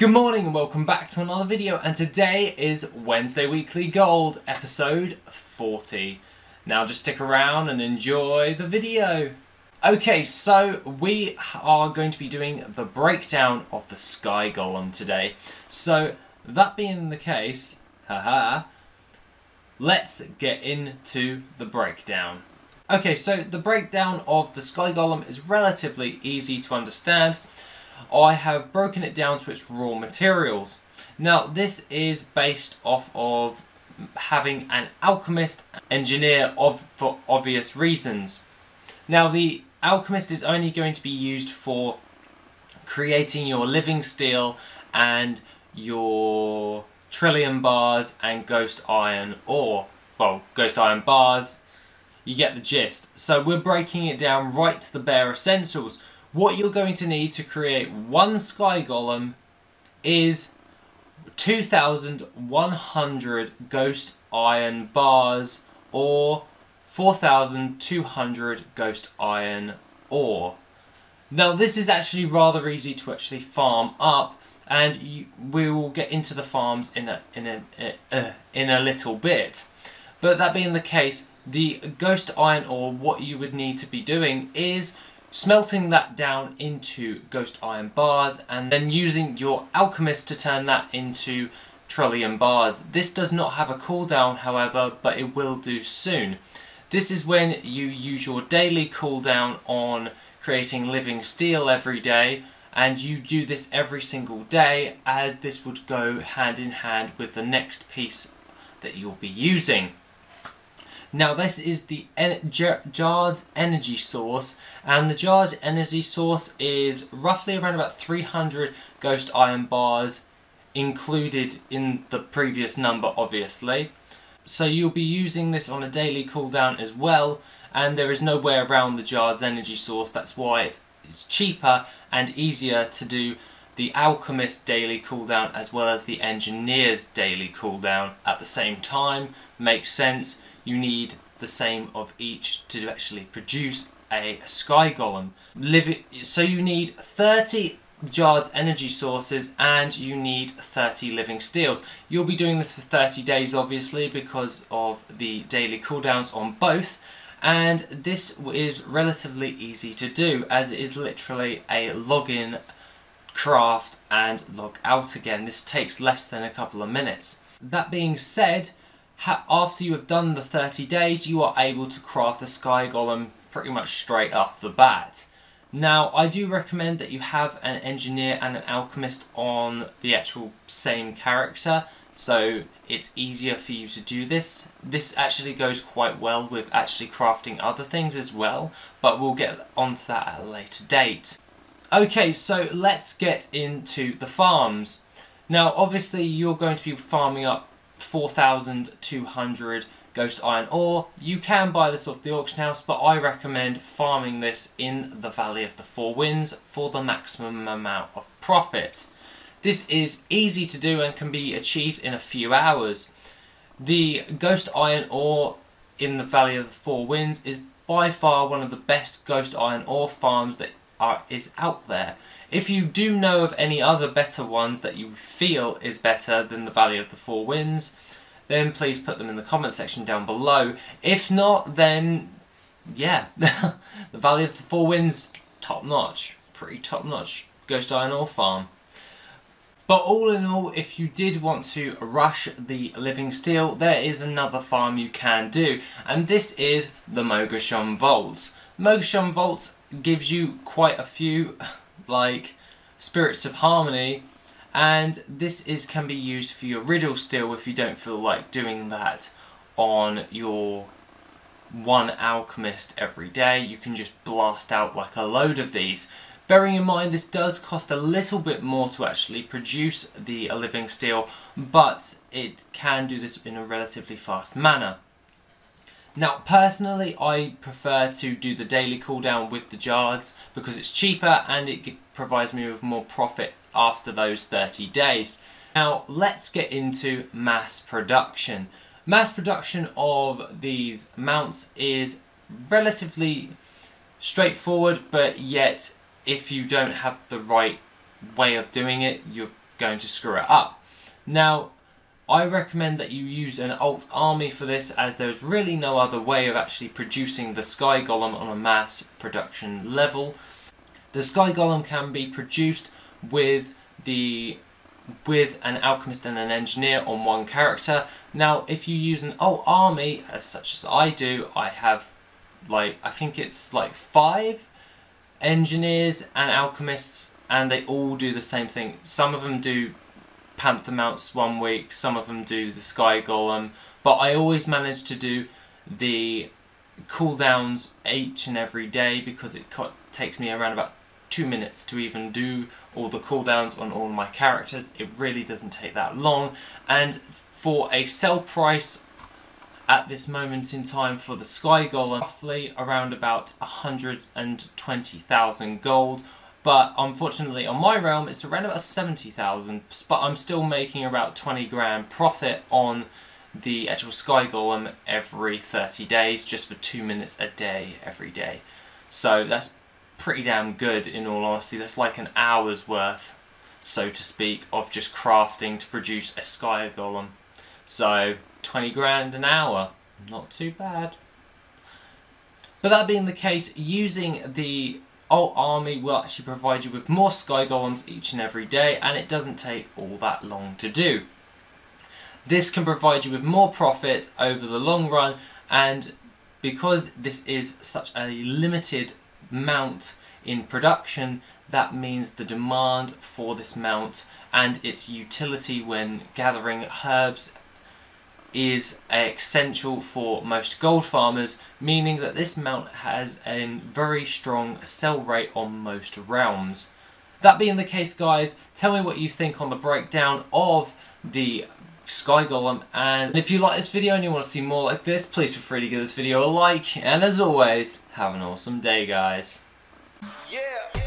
Good morning and welcome back to another video, and today is Wednesday Weekly Gold, episode 40. Now just stick around and enjoy the video. Okay, so we are going to be doing the breakdown of the Sky Golem today. So that being the case, let's get into the breakdown. Okay, so the breakdown of the Sky Golem is relatively easy to understand. I have broken it down to its raw materials. Now this is based off of having an alchemist engineer for obvious reasons. Now the alchemist is only going to be used for creating your living steel and your trillium bars and ghost iron ore. Well, ghost iron bars, you get the gist. So we're breaking it down right to the bare essentials. What you're going to need to create one Sky Golem is 2,100 ghost iron bars or 4,200 ghost iron ore. Now this is actually rather easy to actually farm up, and we will get into the farms in a little bit. But that being the case, the ghost iron ore, what you would need to be doing is smelting that down into ghost iron bars and then using your alchemist to turn that into trillium bars. This does not have a cooldown, however, but it will do soon. This is when you use your daily cooldown on creating living steel every day, and you do this every single day, as this would go hand in hand with the next piece that you'll be using. Now this is the Jard's energy source, and the Jard's energy source is roughly around about 300 ghost iron bars, included in the previous number obviously. So you'll be using this on a daily cooldown as well, and there is no way around the Jard's energy source. That's why it's cheaper and easier to do the alchemist daily cooldown as well as the engineer's daily cooldown at the same time. Makes sense. You need the same of each to actually produce a Sky Golem. So you need 30 Jard's energy sources and you need 30 living steels. You'll be doing this for 30 days obviously because of the daily cooldowns on both, and this is relatively easy to do as it is literally a login, craft and log out again. This takes less than a couple of minutes. That being said, after you have done the 30 days, you are able to craft a Sky Golem pretty much straight off the bat. Now, I do recommend that you have an engineer and an alchemist on the actual same character, so it's easier for you to do this. This actually goes quite well with actually crafting other things as well, but we'll get onto that at a later date. Okay, so let's get into the farms. Now, obviously, you're going to be farming up 4,200 ghost iron ore. You can buy this off the auction house, but I recommend farming this in the Valley of the Four Winds for the maximum amount of profit. This is easy to do and can be achieved in a few hours. The ghost iron ore in the Valley of the Four Winds is by far one of the best ghost iron ore farms that is out there. If you do know of any other better ones that you feel is better than the Valley of the Four Winds, then please put them in the comment section down below. If not, then yeah, the Valley of the Four Winds, top notch, pretty top notch ghost iron ore farm. But all in all, if you did want to rush the living steel, there is another farm you can do, and this is the MOGU vaults. MOGU vaults gives you quite a few like spirits of harmony, and this can be used for your riddle steel if you don't feel like doing that on your one alchemist every day. You can just blast out like a load of these. Bearing in mind this does cost a little bit more to actually produce the living steel, but it can do this in a relatively fast manner. Now personally I prefer to do the daily cooldown with the Jards because it's cheaper and it provides me with more profit after those 30 days. Now let's get into mass production. Mass production of these mounts is relatively straightforward, but yet if you don't have the right way of doing it, you're going to screw it up. Now, I recommend that you use an alt army for this, as there's really no other way of actually producing the Sky Golem on a mass production level. The Sky Golem can be produced with an alchemist and an engineer on one character. Now, if you use an alt army, as such as I do, I have I think it's 5 engineers and alchemists, and they all do the same thing. Some of them do Panther mounts one week, some of them do the Sky Golem, but I always manage to do the cooldowns each and every day, because it takes me around about 2 minutes to even do all the cooldowns on all my characters. It really doesn't take that long, and for a sell price at this moment in time for the Sky Golem, roughly around about 120,000 gold. But unfortunately on my realm it's around about 70,000, but I'm still making about 20 grand profit on the actual Sky Golem every 30 days, just for 2 minutes a day every day. So that's pretty damn good, in all honesty. That's like an hour's worth, so to speak, of just crafting to produce a Sky Golem. So 20 grand an hour, not too bad. But that being the case, using the alt army will actually provide you with more Sky Golems each and every day, and it doesn't take all that long to do. This can provide you with more profit over the long run, and because this is such a limited mount in production, that means the demand for this mount and its utility when gathering herbs is essential for most gold farmers, meaning that this mount has a very strong sell rate on most realms. That being the case, guys, tell me what you think on the breakdown of the Sky Golem, and if you like this video and you want to see more like this, please feel free to give this video a like, and as always, have an awesome day, guys. Yeah.